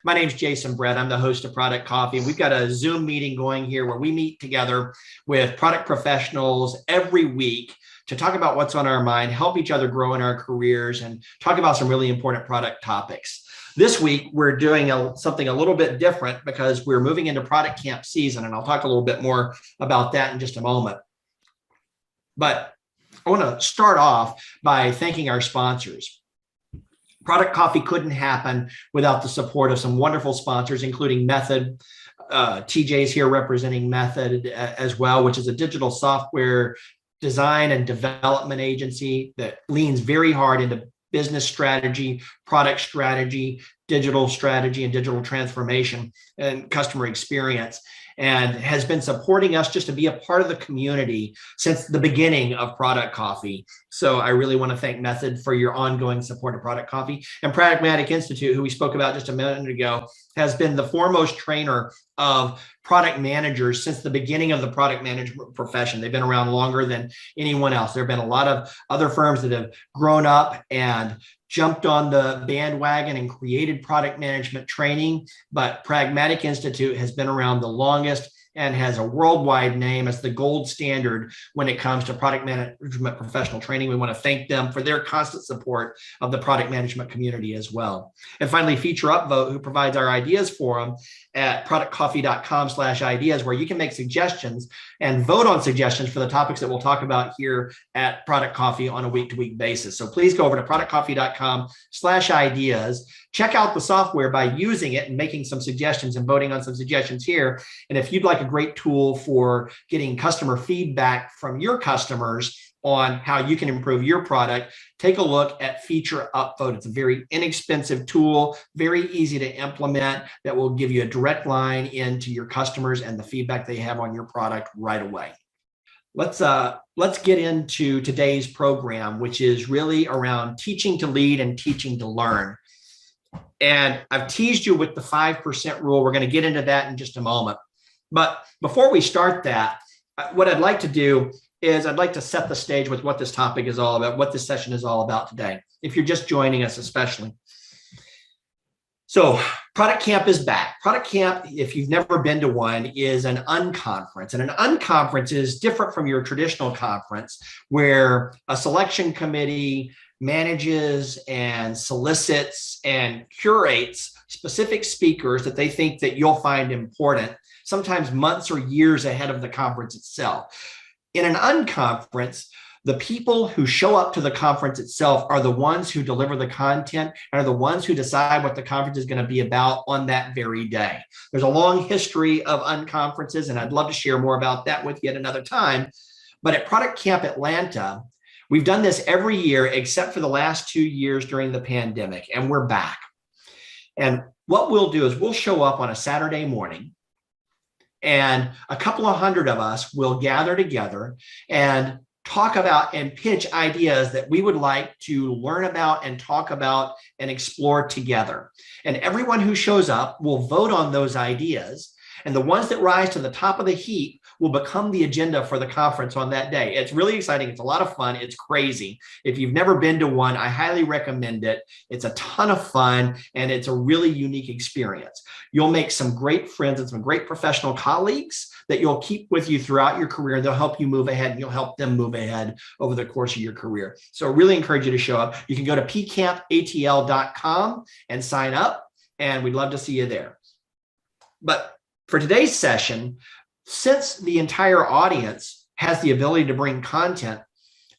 My name's Jason Brett. I'm the host of Product Coffee, and we've got a Zoom meeting going here where we meet together with product professionals every week to talk about what's on our mind, help each other grow in our careers, and talk about some really important product topics. This week, we're doing something a little bit different because we're moving into Product Camp season, and I'll talk a little bit more about that in just a moment. But I want to start off by thanking our sponsors. Product Coffee couldn't happen without the support of some wonderful sponsors, including Method. TJ's here representing Method as well, which is a digital software design and development agency that leans very hard into business strategy, product strategy, digital strategy, and digital transformation and customer experience, and has been supporting us just to be a part of the community since the beginning of Product Coffee. So I really want to thank Method for your ongoing support of Product Coffee. And Pragmatic Institute, who we spoke about just a minute ago, has been the foremost trainer of product managers since the beginning of the product management profession. They've been around longer than anyone else. There have been a lot of other firms that have grown up and jumped on the bandwagon and created product management training, but Pragmatic Institute has been around the longest and has a worldwide name as the gold standard when it comes to product management professional training. We want to thank them for their constant support of the product management community as well. And finally, Feature Upvote, who provides our ideas forum at productcoffee.com/ideas, where you can make suggestions and vote on suggestions for the topics that we'll talk about here at Product Coffee on a week-to-week basis. So please go over to productcoffee.com/ideas. Check out the software by using it and making some suggestions and voting on some suggestions here. And if you'd like a great tool for getting customer feedback from your customers on how you can improve your product, take a look at Feature Upvote. It's a very inexpensive tool, very easy to implement, that will give you a direct line into your customers and the feedback they have on your product right away. Let's get into today's program, which is really around teaching to lead and teaching to learn. And I've teased you with the 5% rule. We're going to get into that in just a moment. But before we start that, what I'd like to do is I'd like to set the stage with what this topic is all about, what this session is all about today, if you're just joining us especially. So Product Camp is back. Product Camp, if you've never been to one, is an unconference. And an unconference is different from your traditional conference, where a selection committee manages and solicits and curates specific speakers that they think that you'll find important, sometimes months or years ahead of the conference itself. In an unconference, the people who show up to the conference itself are the ones who deliver the content and are the ones who decide what the conference is going to be about on that very day. There's a long history of unconferences, and I'd love to share more about that with you at another time. But at ProductCamp Atlanta, we've done this every year except for the last 2 years during the pandemic, and we're back. And what we'll do is we'll show up on a Saturday morning, and a couple of hundred of us will gather together and talk about and pitch ideas that we would like to learn about and talk about and explore together. And everyone who shows up will vote on those ideas, and the ones that rise to the top of the heap will become the agenda for the conference on that day. It's really exciting. It's a lot of fun. It's crazy. If you've never been to one, I highly recommend it. It's a ton of fun, and it's a really unique experience. You'll make some great friends and some great professional colleagues that you'll keep with you throughout your career. They'll help you move ahead, and you'll help them move ahead over the course of your career. So I really encourage you to show up. You can go to pcampatl.com and sign up, and we'd love to see you there. But for today's session, since the entire audience has the ability to bring content,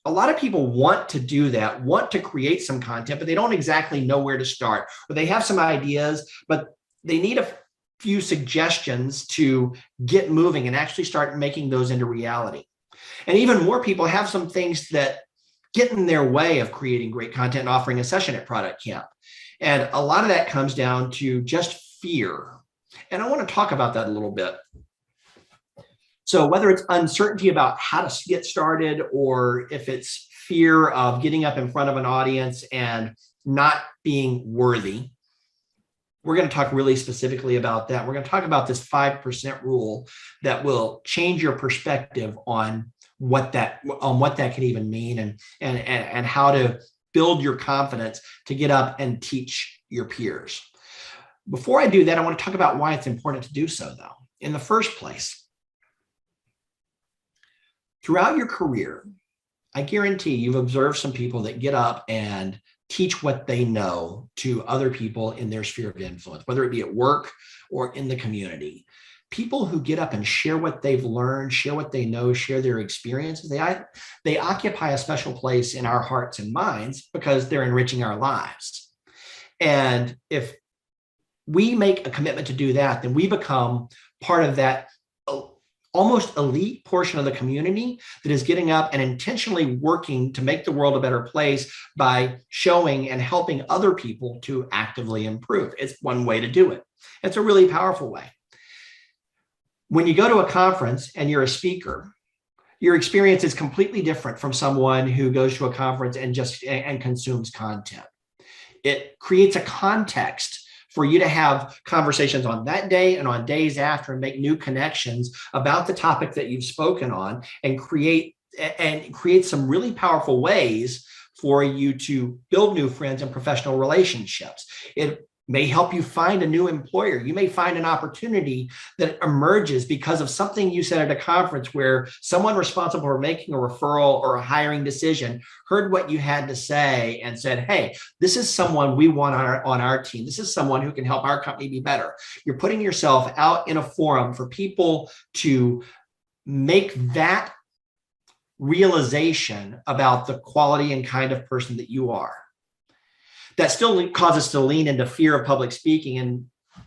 a lot of people want to do that, want to create some content, but they don't exactly know where to start. Or they have some ideas, but they need a few suggestions to get moving and actually start making those into reality. And even more people have some things that get in their way of creating great content and offering a session at Product Camp. And a lot of that comes down to just fear. And I want to talk about that a little bit. So whether it's uncertainty about how to get started, or if it's fear of getting up in front of an audience and not being worthy, we're going to talk really specifically about that. We're going to talk about this 5% rule that will change your perspective on what that can even mean, and how to build your confidence to get up and teach your peers. Before I do that, I want to talk about why it's important to do so, though. In the first place, throughout your career, I guarantee you've observed some people that get up and teach what they know to other people in their sphere of influence, whether it be at work or in the community. People who get up and share what they've learned, share what they know, share their experiences, they occupy a special place in our hearts and minds because they're enriching our lives. And if we make a commitment to do that, then we become part of that almost elite portion of the community that is getting up and intentionally working to make the world a better place by showing and helping other people to actively improve. It's one way to do it. It's a really powerful way. When you go to a conference and you're a speaker, your experience is completely different from someone who goes to a conference and consumes content. It creates a context for you to have conversations on that day and on days after and make new connections about the topic that you've spoken on and create some really powerful ways for you to build new friends and professional relationships. It may help you find a new employer. You may find an opportunity that emerges because of something you said at a conference where someone responsible for making a referral or a hiring decision heard what you had to say and said, hey, this is someone we want on our team. This is someone who can help our company be better. You're putting yourself out in a forum for people to make that realization about the quality and kind of person that you are. That still causes us to lean into fear of public speaking and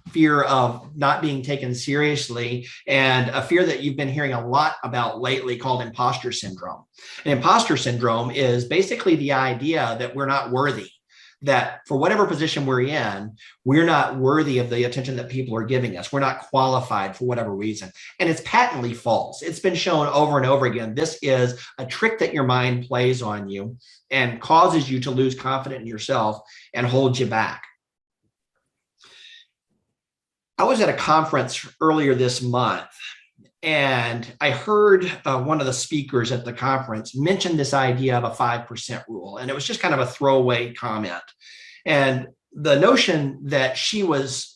fear of not being taken seriously, and a fear that you've been hearing a lot about lately called imposter syndrome. And imposter syndrome is basically the idea that we're not worthy, that for whatever position we're in, we're not worthy of the attention that people are giving us. We're not qualified for whatever reason. And it's patently false. It's been shown over and over again. This is a trick that your mind plays on you and causes you to lose confidence in yourself and hold you back. I was at a conference earlier this month, and I heard one of the speakers at the conference mention this idea of a 5% rule. And it was just kind of a throwaway comment. And the notion that she was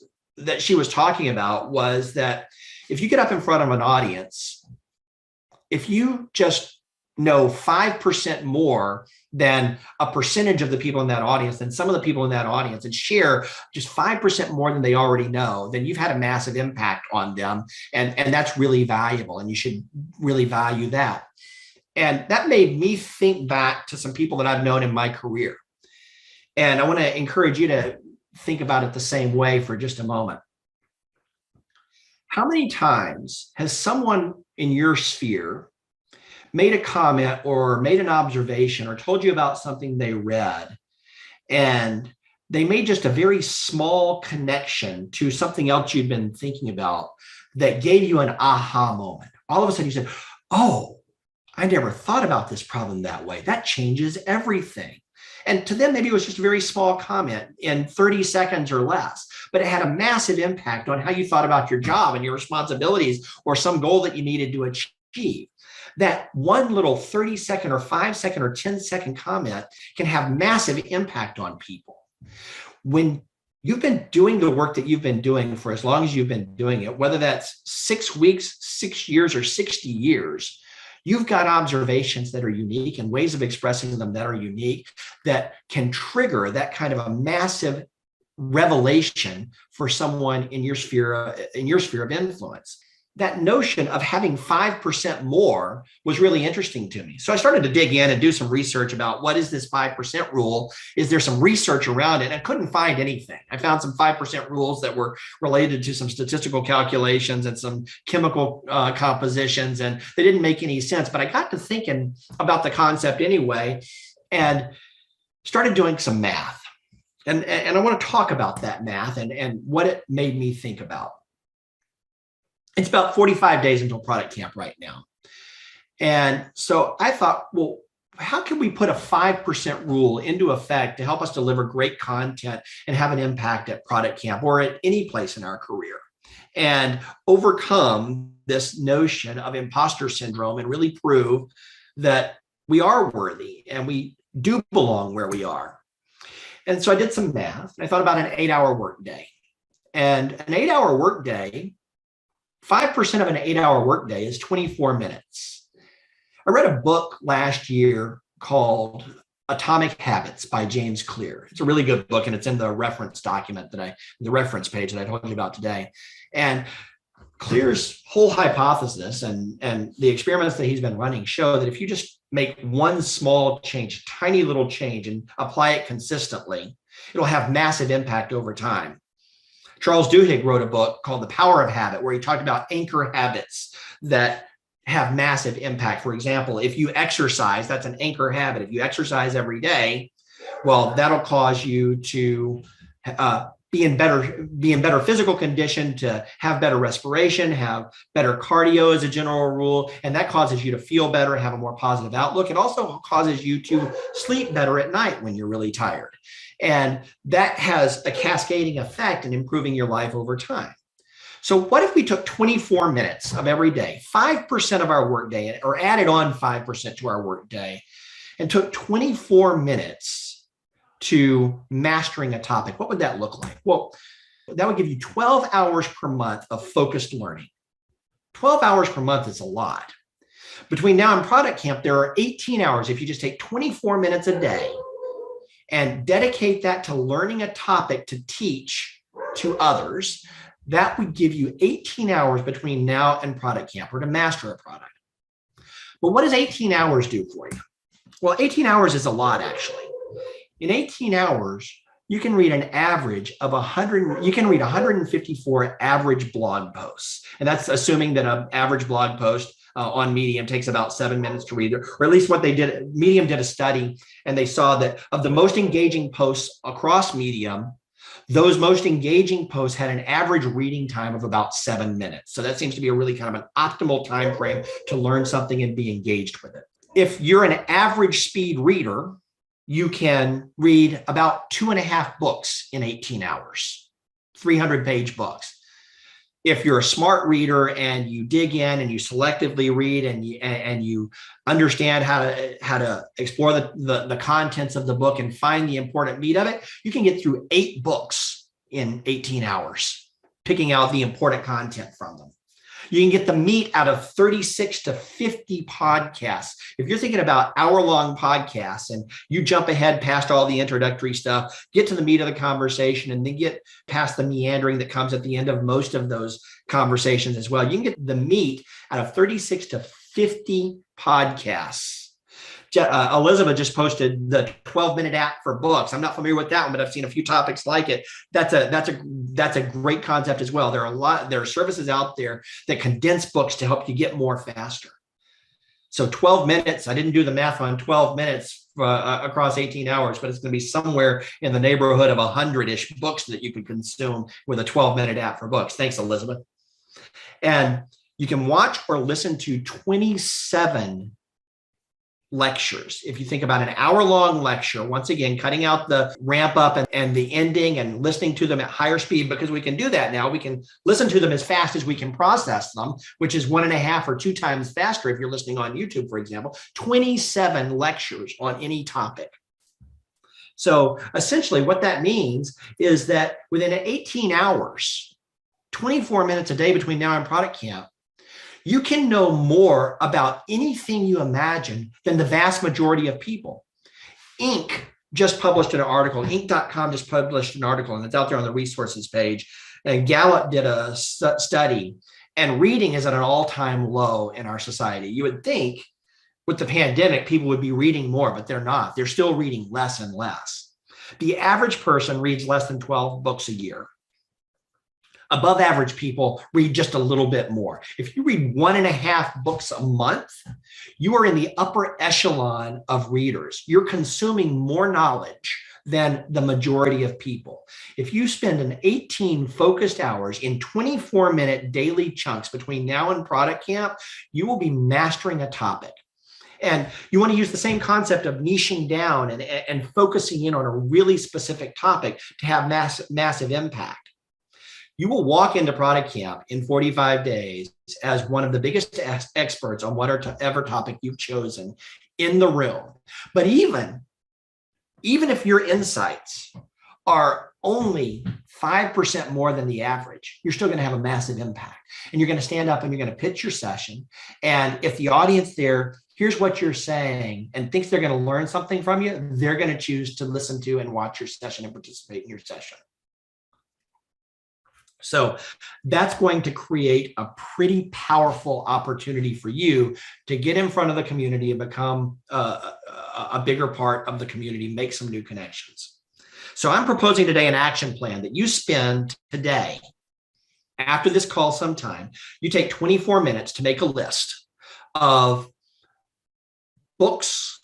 talking about was that if you get up in front of an audience, if you just know 5% more than a percentage of the people in that audience, than some of the people in that audience, and share just 5% more than they already know, then you've had a massive impact on them. And that's really valuable, and you should really value that. And that made me think back to some people that I've known in my career. And I want to encourage you to think about it the same way for just a moment. How many times has someone in your sphere made a comment or made an observation or told you about something they read, and they made just a very small connection to something else you'd been thinking about that gave you an aha moment? All of a sudden you said, oh, I never thought about this problem that way. That changes everything. And to them, maybe it was just a very small comment in 30 seconds or less, but it had a massive impact on how you thought about your job and your responsibilities or some goal that you needed to achieve. That one little 30-second or 5-second or 10-second comment can have massive impact on people. When you've been doing the work that you've been doing for as long as you've been doing it, whether that's 6 weeks, 6 years, or 60 years, you've got observations that are unique and ways of expressing them that are unique that can trigger that kind of a massive revelation for someone in your sphere of influence. That notion of having 5% more was really interesting to me. So I started to dig in and do some research about what is this 5% rule? Is there some research around it? And I couldn't find anything. I found some 5% rules that were related to some statistical calculations and some chemical compositions, and they didn't make any sense. But I got to thinking about the concept anyway and started doing some math. And I want to talk about that math and what it made me think about. It's about 45 days until Product Camp right now. And so I thought, well, how can we put a 5% rule into effect to help us deliver great content and have an impact at Product Camp or at any place in our career, and overcome this notion of imposter syndrome and really prove that we are worthy and we do belong where we are? And so I did some math. I thought about an 8-hour workday. And an 8-hour workday, 5% of an 8-hour workday is 24 minutes. I read a book last year called Atomic Habits by James Clear. It's a really good book, and it's in the reference document the reference page that I told you about today. And Clear's whole hypothesis and the experiments that he's been running show that if you just make one small change, tiny little change, and apply it consistently, it'll have massive impact over time. Charles Duhigg wrote a book called The Power of Habit, where he talked about anchor habits that have massive impact. For example, if you exercise, that's an anchor habit. If you exercise every day, well, that'll cause you to be in better physical condition, to have better respiration, have better cardio as a general rule, and that causes you to feel better, have a more positive outlook. It also causes you to sleep better at night when you're really tired. And that has a cascading effect in improving your life over time. So what if we took 24 minutes of every day, 5% of our workday, or added on 5% to our workday, and took 24 minutes to mastering a topic? What would that look like? Well, that would give you 12 hours per month of focused learning. 12 hours per month is a lot. Between now and Product Camp, there are 18 hours if you just take 24 minutes a day and dedicate that to learning a topic to teach to others. That would give you 18 hours between now and Product Camp, or to master a product. But what does 18 hours do for you? Well, 18 hours is a lot, actually. In 18 hours, you can read an average of 154 average blog posts. And that's assuming that an average blog post on Medium takes about 7 minutes to read, or at least what they did. Medium did a study, and they saw that of the most engaging posts across Medium, those most engaging posts had an average reading time of about 7 minutes. So that seems to be a really kind of an optimal time frame to learn something and be engaged with it. If you're an average speed reader, you can read about 2.5 books in 18 hours, 300-page books. If you're a smart reader and you dig in and you selectively read and you understand how to explore the contents of the book and find the important meat of it, you can get through 8 books in 18 hours, picking out the important content from them. You can get the meat out of 36 to 50 podcasts. If you're thinking about hour-long podcasts and you jump ahead past all the introductory stuff, get to the meat of the conversation, and then get past the meandering that comes at the end of most of those conversations as well, you can get the meat out of 36 to 50 podcasts. Elizabeth just posted the 12-minute app for books. I'm not familiar with that one, but I've seen a few topics like it. That's a great concept as well. There are services out there that condense books to help you get more faster. So 12 minutes, I didn't do the math on 12 minutes across 18 hours, but it's going to be somewhere in the neighborhood of 100-ish books that you can consume with a 12-minute app for books. Thanks, Elizabeth. And you can watch or listen to 27 lectures. If you think about an hour-long lecture, once again, cutting out the ramp up and the ending and listening to them at higher speed, because we can do that now. We can listen to them as fast as we can process them, which is 1.5 or 2 times faster if you're listening on YouTube, for example. 27 lectures on any topic. So essentially what that means is that within 18 hours, 24 minutes a day between now and Product Camp, you can know more about anything you imagine than the vast majority of people. Inc. just published an article, Inc.com just published an article, and it's out there on the resources page. And Gallup did a study, and reading is at an all-time low in our society. You would think with the pandemic, people would be reading more, but they're not. They're still reading less and less. The average person reads less than 12 books a year. Above average people read just a little bit more. If you read 1.5 books a month, you are in the upper echelon of readers. You're consuming more knowledge than the majority of people. If you spend an 18 focused hours in 24-minute daily chunks between now and Product Camp, you will be mastering a topic. And you want to use the same concept of niching down and focusing in on a really specific topic to have massive impact. You will walk into Product Camp in 45 days as one of the biggest experts on whatever topic you've chosen in the room. But even if your insights are only 5% more than the average, you're still going to have a massive impact. And you're going to stand up and you're going to pitch your session. And if the audience there hears what you're saying and thinks they're going to learn something from you, they're going to choose to listen to and watch your session and participate in your session. So that's going to create a pretty powerful opportunity for you to get in front of the community and become a bigger part of the community, make some new connections. So I'm proposing today an action plan that you spend today, after this call sometime, you take 24 minutes to make a list of books,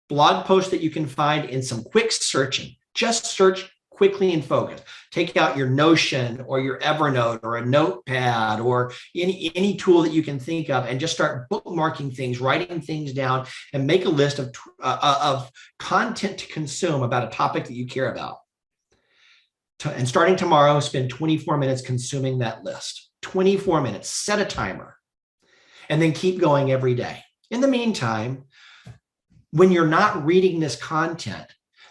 blog posts that you can find in some quick searching. Just search quickly and focus. Take out your Notion or your Evernote or a notepad or any tool that you can think of and just start bookmarking things, writing things down, and make a list of content to consume about a topic that you care about. And starting tomorrow, spend 24 minutes consuming that list. 24 minutes, set a timer, and then keep going every day. In the meantime, when you're not reading this content,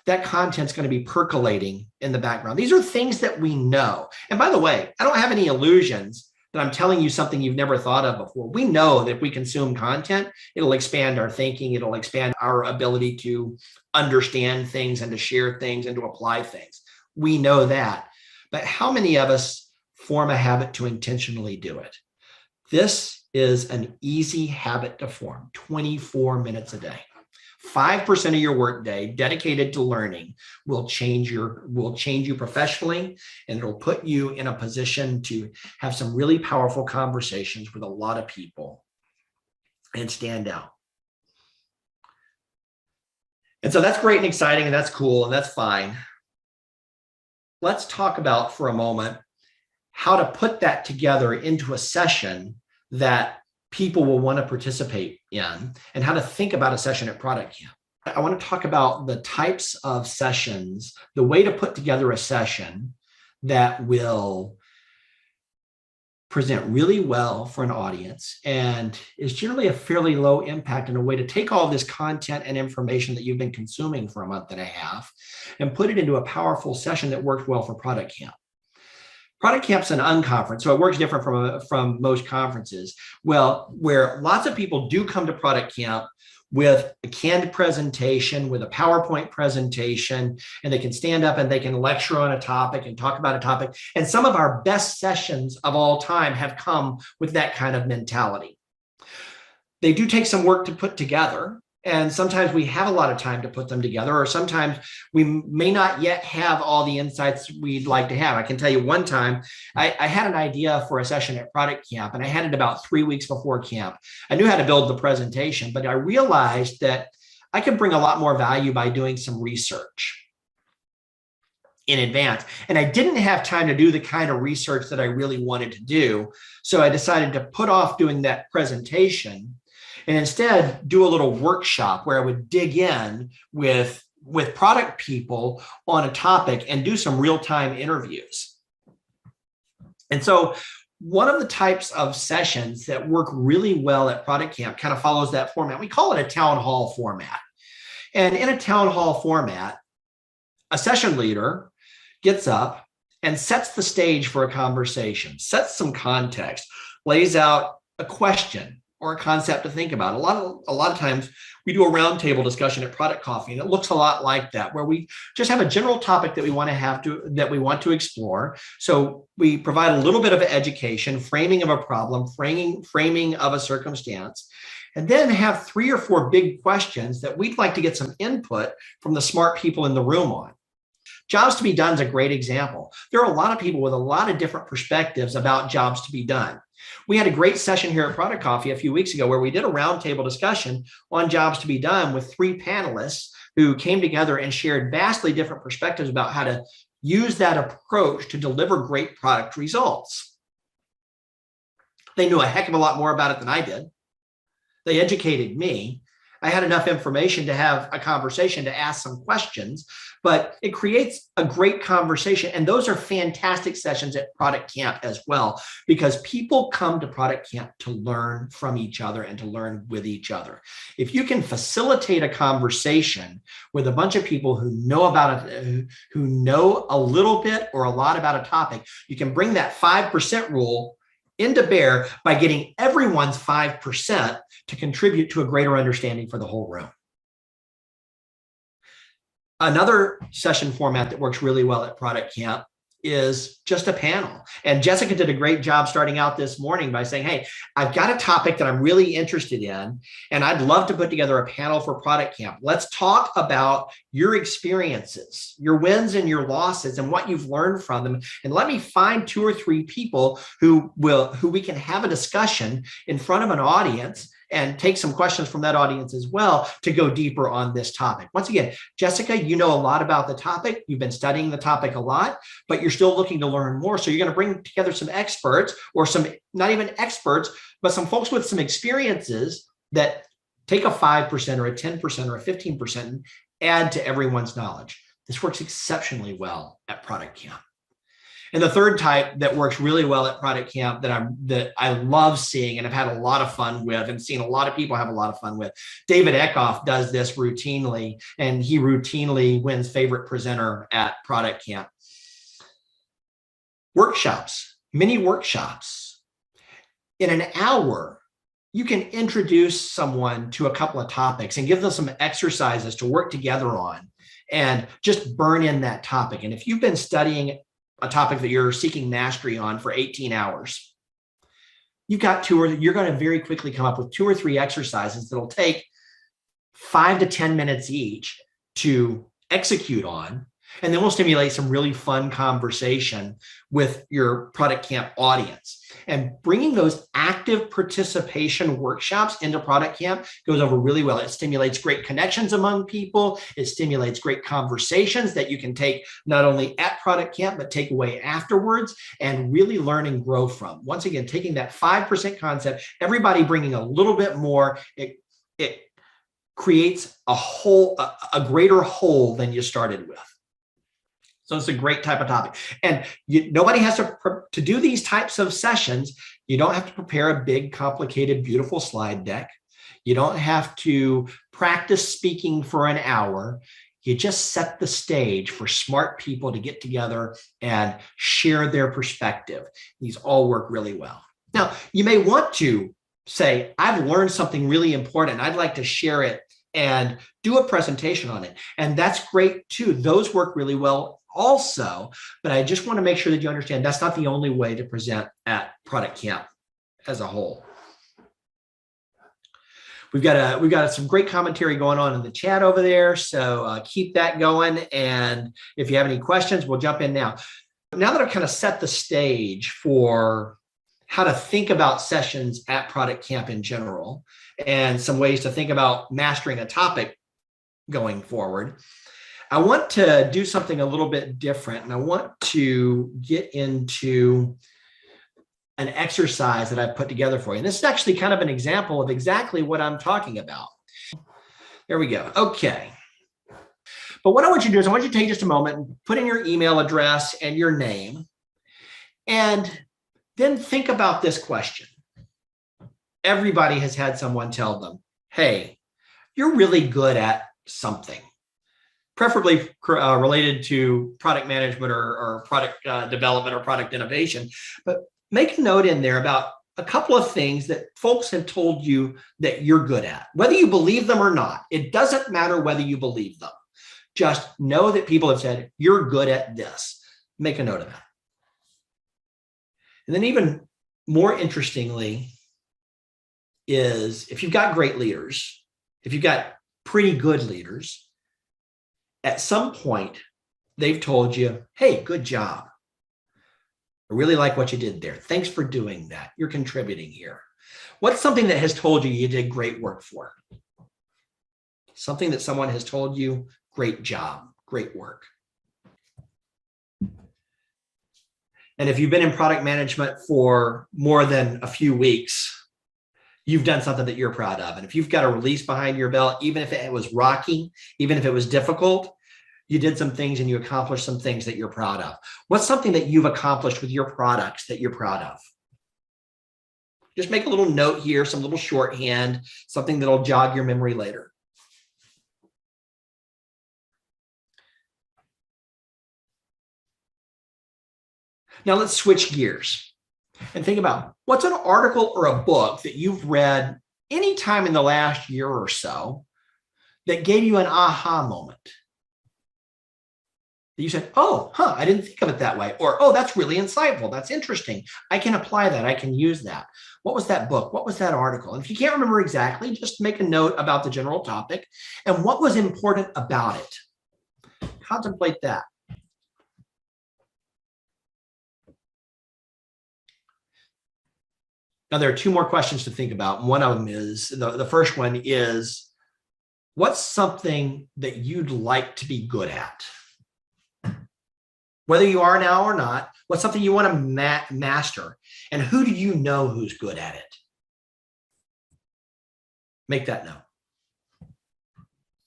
that content's going to be percolating in the background. These are things that we know. And by the way, I don't have any illusions that I'm telling you something you've never thought of before. We know that if we consume content, it'll expand our thinking, it'll expand our ability to understand things and to share things and to apply things. We know that. But how many of us form a habit to intentionally do it? This is an easy habit to form, 24 minutes a day. 5% of your workday dedicated to learning will change you professionally, and it'll put you in a position to have some really powerful conversations with a lot of people and stand out. And so that's great and exciting, and that's cool, and that's fine. Let's talk about for a moment how to put that together into a session that people will want to participate in, and how to think about a session at ProductCamp. I want to talk about the types of sessions, the way to put together a session that will present really well for an audience and is generally a fairly low impact, and a way to take all this content and information that you've been consuming for a month and a half and put it into a powerful session that worked well for ProductCamp. ProductCamp's an unconference, so it works different from most conferences. Well, where lots of people do come to ProductCamp with a canned presentation, with a PowerPoint presentation, and they can stand up and they can lecture on a topic and talk about a topic. And some of our best sessions of all time have come with that kind of mentality. They do take some work to put together. And sometimes we have a lot of time to put them together, or sometimes we may not yet have all the insights we'd like to have. I can tell you one time, I had an idea for a session at ProductCamp, and I had it about 3 weeks before camp. I knew how to build the presentation, but I realized that I could bring a lot more value by doing some research in advance. And I didn't have time to do the kind of research that I really wanted to do. So I decided to put off doing that presentation and instead do a little workshop where I would dig in with product people on a topic and do some real-time interviews. And so one of the types of sessions that work really well at ProductCamp kind of follows that format. We call it a town hall format. And in a town hall format, a session leader gets up and sets the stage for a conversation, sets some context, lays out a question or a concept to think about. A lot of times we do a roundtable discussion at Product Coffee, and it looks a lot like that, where we just have a general topic that we want to explore. So we provide a little bit of education, framing of a problem, framing of a circumstance, and then have 3 or 4 big questions that we'd like to get some input from the smart people in the room on. Jobs to be done is a great example. There are a lot of people with a lot of different perspectives about jobs to be done. We had a great session here at Product Coffee a few weeks ago where we did a roundtable discussion on jobs to be done with 3 panelists who came together and shared vastly different perspectives about how to use that approach to deliver great product results. They knew a heck of a lot more about it than I did. They educated me. I had enough information to have a conversation, to ask some questions, but it creates a great conversation. And those are fantastic sessions at Product Camp as well, because people come to Product Camp to learn from each other and to learn with each other. If you can facilitate a conversation with a bunch of people who know about it, who know a little bit or a lot about a topic, you can bring that 5% rule into bear by getting everyone's 5% to contribute to a greater understanding for the whole room. Another session format that works really well at Product Camp is just a panel. And Jessica did a great job starting out this morning by saying, hey, I've got a topic that I'm really interested in, and I'd love to put together a panel for Product Camp. Let's talk about your experiences, your wins and your losses, and what you've learned from them. And let me find 2 or 3 people who we can have a discussion in front of an audience and take some questions from that audience as well to go deeper on this topic. Once again, Jessica, you know a lot about the topic. You've been studying the topic a lot, but you're still looking to learn more. So you're going to bring together some experts, or some, not even experts, but some folks with some experiences that take a 5% or a 10% or a 15% and add to everyone's knowledge. This works exceptionally well at Product Camp. And the third type that works really well at Product Camp that I love seeing and have had a lot of fun with, and seen a lot of people have a lot of fun with, David Eckhoff does this routinely, and he routinely wins favorite presenter at Product Camp. Workshops, mini workshops. In an hour, you can introduce someone to a couple of topics and give them some exercises to work together on, and just burn in that topic. And if you've been studying a topic that you're seeking mastery on for 18 hours, you're going to very quickly come up with 2 or 3 exercises that'll take 5 to 10 minutes each to execute on. And then we'll stimulate some really fun conversation with your Product Camp audience. And bringing those active participation workshops into Product Camp goes over really well. It stimulates great connections among people. It stimulates great conversations that you can take not only at Product Camp, but take away afterwards and really learn and grow from. Once again, taking that 5% concept, everybody bringing a little bit more, it creates a greater whole than you started with. So it's a great type of topic. And nobody has to do these types of sessions. You don't have to prepare a big, complicated, beautiful slide deck. You don't have to practice speaking for an hour. You just set the stage for smart people to get together and share their perspective. These all work really well. Now, you may want to say, I've learned something really important. I'd like to share it and do a presentation on it. And that's great too. Those work really well also, but I just want to make sure that you understand that's not the only way to present at Product Camp as a whole. We've got some great commentary going on in the chat over there, so keep that going. And if you have any questions, we'll jump in now. Now that I've kind of set the stage for how to think about sessions at Product Camp in general, and some ways to think about mastering a topic going forward, I want to do something a little bit different, and I want to get into an exercise that I've put together for you. And this is actually kind of an example of exactly what I'm talking about. There we go. Okay. But what I want you to do is I want you to take just a moment and put in your email address and your name, and then think about this question. Everybody has had someone tell them, hey, you're really good at something, preferably related to product management or product development or product innovation. But make a note in there about a couple of things that folks have told you that you're good at, whether you believe them or not. It doesn't matter whether you believe them. Just know that people have said, you're good at this. Make a note of that. And then even more interestingly is if you've got great leaders, if you've got pretty good leaders, at some point they've told you, hey, good job. I really like what you did there. Thanks for doing that. You're contributing here. What's something that has told you you did great work for? Something that someone has told you, great job, great work. And if you've been in product management for more than a few weeks, you've done something that you're proud of. And if you've got a release behind your belt, even if it was rocky, even if it was difficult, you did some things and you accomplished some things that you're proud of. What's something that you've accomplished with your products that you're proud of? Just make a little note here, some little shorthand, something that'll jog your memory later. Now let's switch gears and think about what's an article or a book that you've read anytime in the last year or so that gave you an aha moment. You said, oh, I didn't think of it that way. Or, oh, that's really insightful. That's interesting. I can apply that. I can use that. What was that book? What was that article? And if you can't remember exactly, just make a note about the general topic and what was important about it. Contemplate that. Now, there are two more questions to think about. One of them is, the first one is, what's something that you'd like to be good at? Whether you are now or not, what's something you want to master? And who do you know who's good at it? Make that note.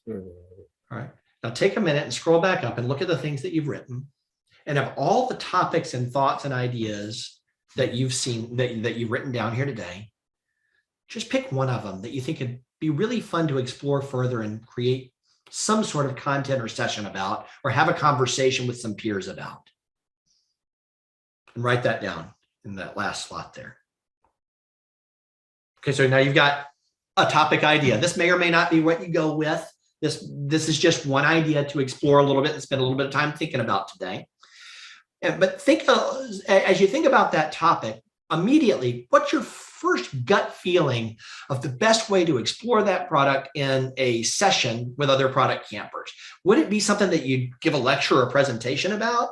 All right. Now take a minute and scroll back up and look at the things that you've written. And of all the topics and thoughts and ideas that you've seen, that you've written down here today, just pick one of them that you think could be really fun to explore further and create some sort of content or session about, or have a conversation with some peers about. And write that down in that last slot there. Okay, so now you've got a topic idea. This may or may not be what you go with. This is just one idea to explore a little bit and spend a little bit of time thinking about today. But think, as you think about that topic, immediately, what's your first gut feeling of the best way to explore that product in a session with other product campers? Would it be something that you'd give a lecture or a presentation about?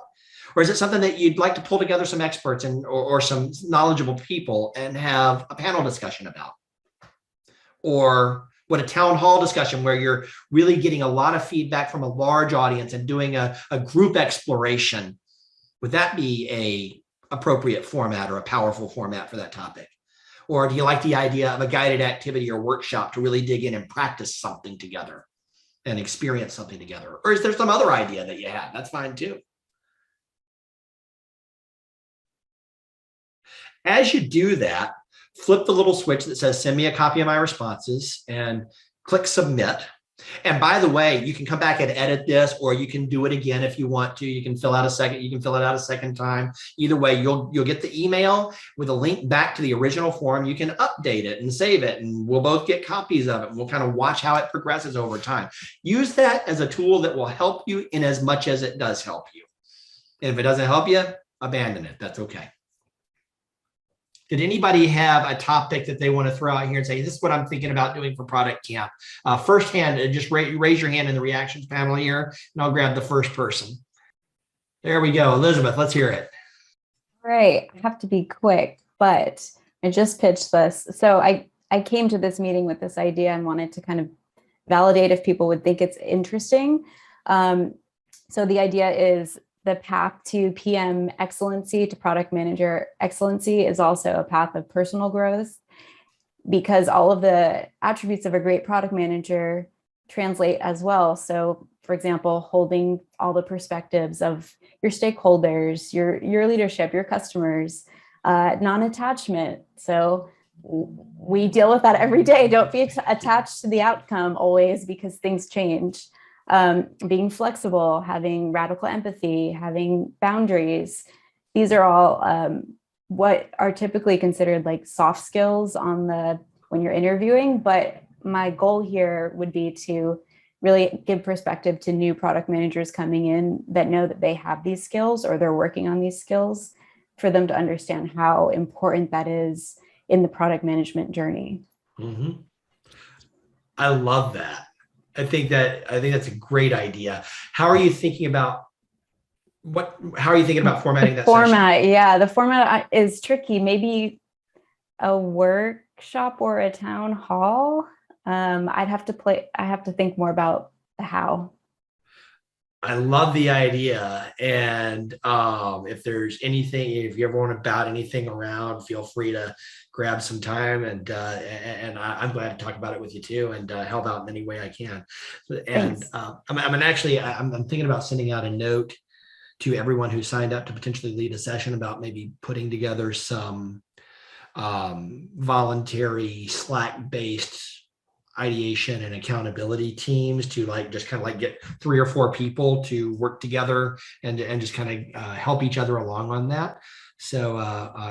Or is it something that you'd like to pull together some experts or some knowledgeable people and have a panel discussion about? Or what, a town hall discussion where you're really getting a lot of feedback from a large audience and doing a group exploration? Would that be a appropriate format or a powerful format for that topic? Or do you like the idea of a guided activity or workshop to really dig in and practice something together and experience something together? Or is there some other idea that you have? That's fine too. As you do that, flip the little switch that says send me a copy of my responses and click submit. And by the way, you can come back and edit this, or you can do it again if you want to. You can fill it out a second time. Either way, you'll get the email with a link back to the original form. You can update it and save it, and we'll both get copies of it. We'll kind of watch how it progresses over time. Use that as a tool that will help you in as much as it does help you. And if it doesn't help you, abandon it. That's okay. Did anybody have a topic that they want to throw out here and say, this is what I'm thinking about doing for Product Camp? First hand, just raise your hand in the reactions panel here, and I'll grab the first person. There we go. Elizabeth, let's hear it. All right. I have to be quick, but I just pitched this. So I came to this meeting with this idea and wanted to kind of validate if people would think it's interesting. So the idea is, the path to PM excellency to product manager excellency is also a path of personal growth, because all of the attributes of a great product manager translate as well. So for example, holding all the perspectives of your stakeholders, your leadership, your customers, non-attachment. So we deal with that every day. Don't be attached to the outcome always, because things change. Being flexible, having radical empathy, having boundaries. These are all what are typically considered like soft skills when you're interviewing. But my goal here would be to really give perspective to new product managers coming in that know that they have these skills or they're working on these skills, for them to understand how important that is in the product management journey. Mm-hmm. I love that. I think that's a great idea. How are you thinking about formatting that format session? Yeah, the format is tricky. Maybe a workshop or a town hall. I have to think more about the how. I love the idea. And if there's anything, if you ever want to bout anything around, feel free to grab some time. I'm glad to talk about it with you too, and help out in any way I can. And Thanks. I'm thinking about sending out a note to everyone who signed up to potentially lead a session about maybe putting together some voluntary Slack-based ideation and accountability teams to like just kind of like get 3 or 4 people to work together and just kind of help each other along on that. So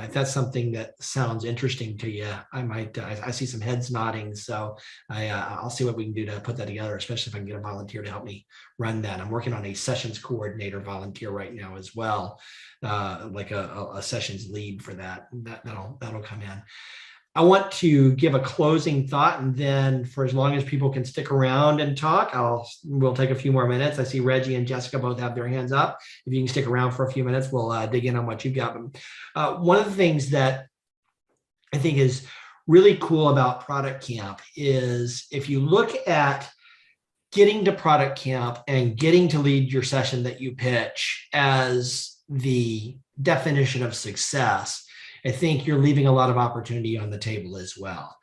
if that's something that sounds interesting to you, I might. I see some heads nodding, so I'll see what we can do to put that together. Especially if I can get a volunteer to help me run that. I'm working on a sessions coordinator volunteer right now as well, like a sessions lead for that. That'll come in. I want to give a closing thought, and then for as long as people can stick around and talk, we'll take a few more minutes. I see Reggie and Jessica both have their hands up. If you can stick around for a few minutes, we'll dig in on what you've got. One of the things that I think is really cool about Product Camp is if you look at getting to Product Camp and getting to lead your session that you pitch as the definition of success, I think you're leaving a lot of opportunity on the table as well.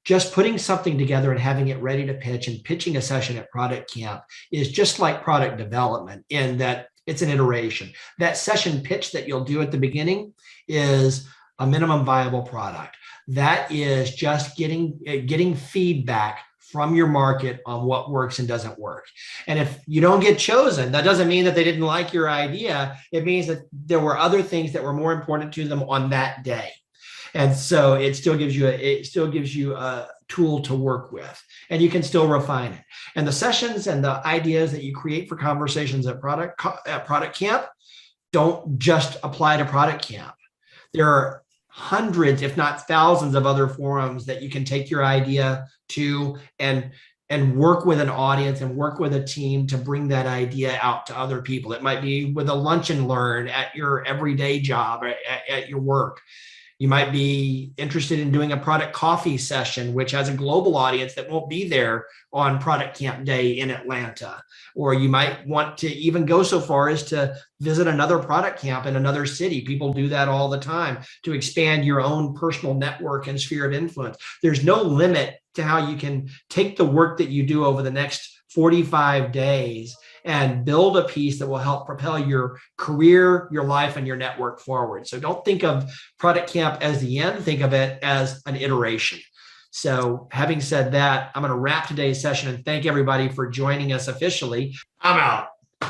Just putting something together and having it ready to pitch and pitching a session at Product Camp is just like product development in that it's an iteration. That session pitch that you'll do at the beginning is a minimum viable product. That is just getting feedback from your market on what works and doesn't work. And if you don't get chosen, that doesn't mean that they didn't like your idea. It means that there were other things that were more important to them on that day. And so it still gives you a tool to work with, and you can still refine it. And the sessions and the ideas that you create for conversations at Product Camp don't just apply to Product Camp. There are hundreds, if not thousands, of other forums that you can take your idea to and work with an audience and work with a team to bring that idea out to other people. It might be with a lunch and learn at your everyday job, at your work. You might be interested in doing a product coffee session, which has a global audience that won't be there on Product Camp Day in Atlanta. Or you might want to even go so far as to visit another product camp in another city. People do that all the time to expand your own personal network and sphere of influence. There's no limit to how you can take the work that you do over the next 45 days and build a piece that will help propel your career, your life, and your network forward. So don't think of Product Camp as the end, think of it as an iteration. So having said that, I'm going to wrap today's session and thank everybody for joining us officially. I'm out.